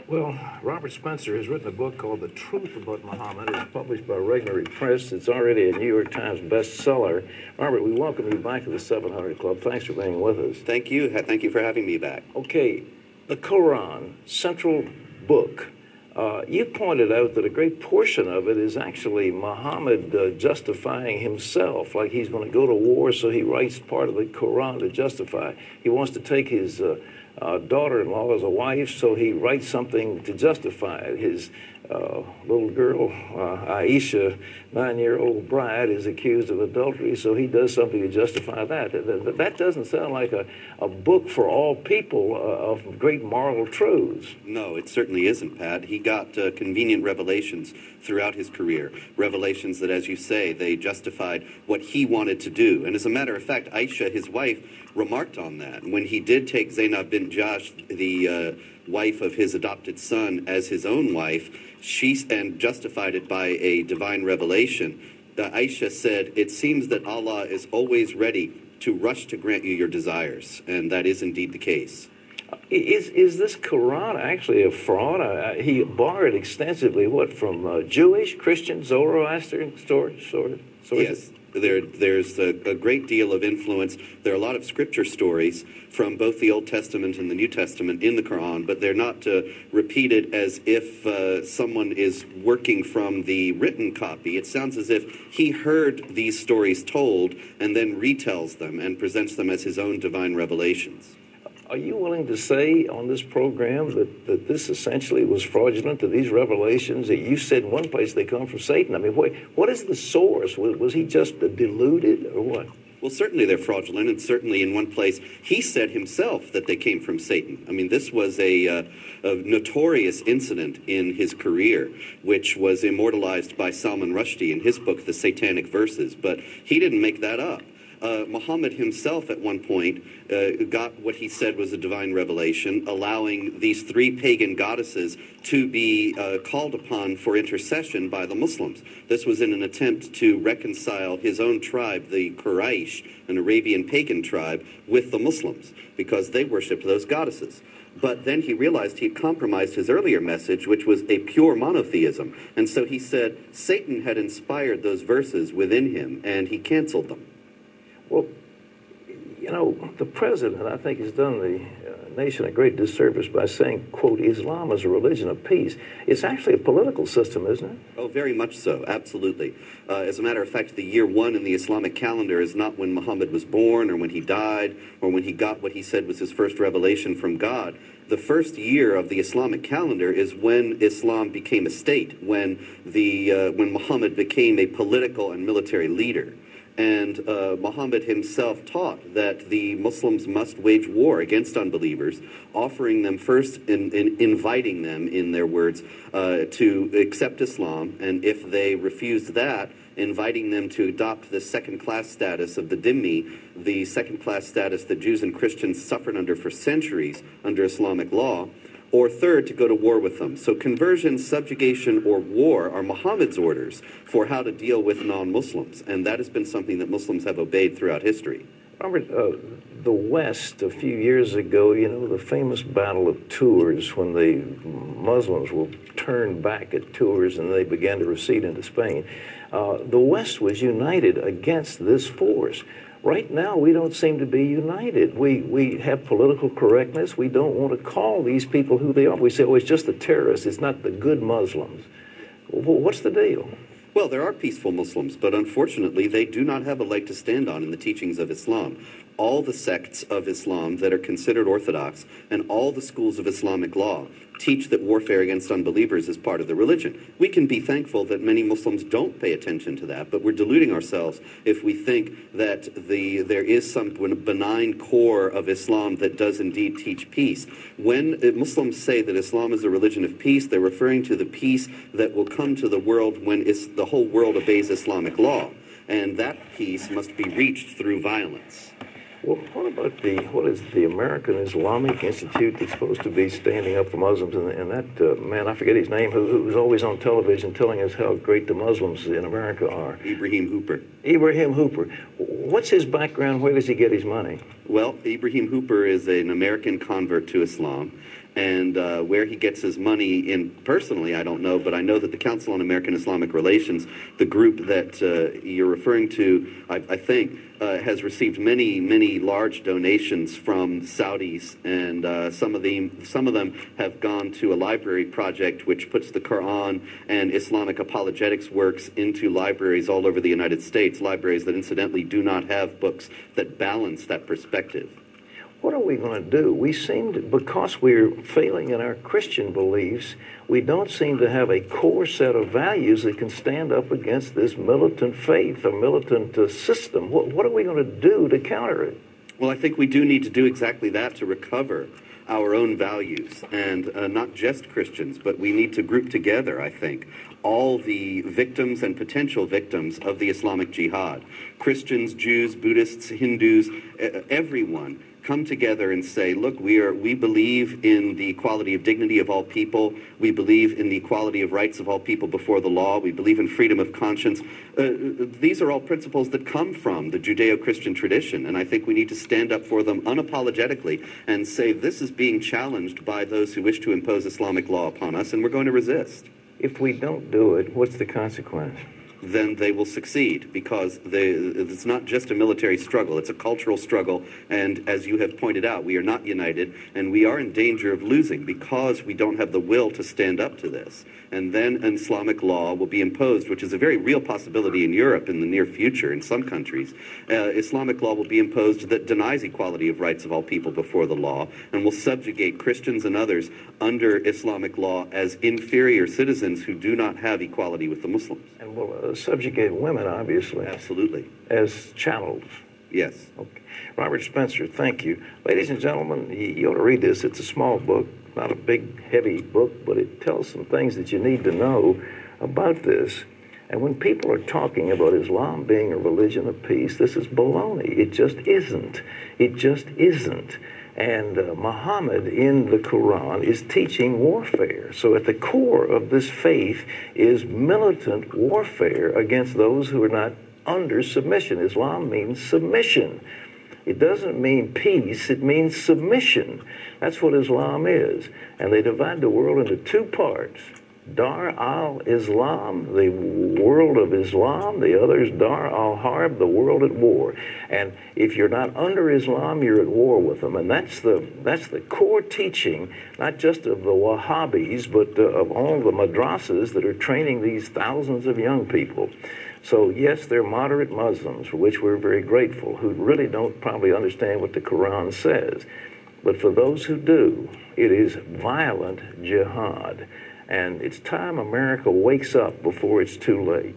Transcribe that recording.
Well, Robert Spencer has written a book called The Truth About Muhammad. It's published by Regnery Press. It's already a New York Times bestseller. Robert, we welcome you back to the 700 Club. Thanks for being with us. Thank you. Thank you for having me back. Okay, the Quran, central book. You pointed out that a great portion of it is actually Muhammad justifying himself, like he's going to go to war, so he writes part of the Quran to justify. He wants to take his daughter-in-law as a wife, so he writes something to justify it. His little girl, Aisha, 9-year-old bride, is accused of adultery, so he does something to justify that. That doesn't sound like a book for all people of great moral truths. No, it certainly isn't, Pat. He got convenient revelations throughout his career, revelations that, as you say, they justified what he wanted to do. And as a matter of fact, Aisha, his wife, remarked on that. When he did take Zainab bint Jahsh, the wife of his adopted son, as his own wife, and justified it by a divine revelation, Aisha said, "It seems that Allah is always ready to rush to grant you your desires," and that is indeed the case. Is this Quran actually a fraud? He borrowed extensively, what, from Jewish, Christian, Zoroastrian sources? Yes. There's a great deal of influence. There are a lot of scripture stories from both the Old Testament and the New Testament in the Quran, but they're not repeated as if someone is working from the written copy. It sounds as if he heard these stories told and then retells them and presents them as his own divine revelations. Are you willing to say on this program that this essentially was fraudulent, that these revelations that you said in one place they come from Satan? I mean, what is the source? Was he just deluded or what? Well, certainly they're fraudulent, and certainly in one place he said himself that they came from Satan. I mean, this was a notorious incident in his career, which was immortalized by Salman Rushdie in his book, The Satanic Verses, but he didn't make that up. Muhammad himself at one point got what he said was a divine revelation, allowing these three pagan goddesses to be called upon for intercession by the Muslims. This was in an attempt to reconcile his own tribe, the Quraysh, an Arabian pagan tribe, with the Muslims, because they worshipped those goddesses. But then he realized he had compromised his earlier message, which was a pure monotheism. And so he said Satan had inspired those verses within him, and he canceled them. Well, you know, the president, I think, has done the nation a great disservice by saying, quote, Islam is a religion of peace. It's actually a political system, isn't it? Oh, very much so, absolutely. As a matter of fact, the year 1 in the Islamic calendar is not when Muhammad was born or when he died or when he got what he said was his first revelation from God. The first year of the Islamic calendar is when Islam became a state, when Muhammad became a political and military leader. And Muhammad himself taught that the Muslims must wage war against unbelievers, offering them first, inviting them, in their words, to accept Islam, and if they refused that, inviting them to adopt the second-class status of the dhimmi, the second-class status that Jews and Christians suffered under for centuries under Islamic law, or third, to go to war with them. So conversion, subjugation, or war are Muhammad's orders for how to deal with non-Muslims, and that has been something that Muslims have obeyed throughout history. Robert, the West, a few years ago, you know, the famous Battle of Tours, when the Muslims were turned back at Tours and they began to recede into Spain, the West was united against this force. Right now, we don't seem to be united. We have political correctness. We don't want to call these people who they are. We say, oh, it's just the terrorists. It's not the good Muslims. What's the deal? Well, there are peaceful Muslims, but unfortunately, they do not have a leg to stand on in the teachings of Islam. All the sects of Islam that are considered orthodox and all the schools of Islamic law teach that warfare against unbelievers is part of the religion. We can be thankful that many Muslims don't pay attention to that, but we're deluding ourselves if we think that there is some benign core of Islam that does indeed teach peace. When Muslims say that Islam is a religion of peace, they're referring to the peace that will come to the world when the whole world obeys Islamic law, and that peace must be reached through violence. Well, what is the American Islamic Institute that's supposed to be standing up for Muslims? And that man, I forget his name, who's always on television telling us how great the Muslims in America are. Ibrahim Hooper. Ibrahim Hooper. What's his background? Where does he get his money? Well, Ibrahim Hooper is an American convert to Islam, And where he gets his money in, personally, I don't know, but I know that the Council on American Islamic Relations, the group that you're referring to, I think, has received many, many large donations from Saudis, and some of them have gone to a library project which puts the Quran and Islamic apologetics works into libraries all over the United States, libraries that incidentally do not have books that balance that perspective. What are we going to do? We seem to, because we're failing in our Christian beliefs, we don't seem to have a core set of values that can stand up against this militant faith or militant system. What are we going to do to counter it? Well, I think we do need to do exactly that, to recover our own values, and not just Christians, but we need to group together, I think, all the victims and potential victims of the Islamic Jihad. Christians, Jews, Buddhists, Hindus, everyone come together and say, look, we believe in the equality of dignity of all people. We believe in the equality of rights of all people before the law. We believe in freedom of conscience. These are all principles that come from the Judeo-Christian tradition, and I think we need to stand up for them unapologetically and say this is being challenged by those who wish to impose Islamic law upon us, and we're going to resist. If we don't do it, what's the consequence? Then they will succeed, because it's not just a military struggle, it's a cultural struggle, and as you have pointed out, we are not united, and we are in danger of losing because we don't have the will to stand up to this. And then an Islamic law will be imposed, which is a very real possibility in Europe in the near future, in some countries. Islamic law will be imposed that denies equality of rights of all people before the law, and will subjugate Christians and others under Islamic law as inferior citizens who do not have equality with the Muslims. And will subjugate women, obviously. Absolutely. As chattels. Yes. Okay. Robert Spencer, thank you. Ladies and gentlemen, you ought to read this. It's a small book, not a big, heavy book, but it tells some things that you need to know about this. And when people are talking about Islam being a religion of peace, this is baloney. It just isn't. It just isn't. And Muhammad in the Quran is teaching warfare. So at the core of this faith is militant warfare against those who are not under submission. Islam means submission. It doesn't mean peace, it means submission. That's what Islam is. And they divide the world into two parts. Dar al-Islam, the world of Islam. The other is Dar al-Harb, the world at war. And if you're not under Islam, you're at war with them. And that's the core teaching, not just of the Wahhabis, but of all the madrasas that are training these thousands of young people. So yes, they're moderate Muslims, for which we're very grateful, who really don't probably understand what the Quran says. But for those who do, it is violent jihad. And it's time America wakes up before it's too late.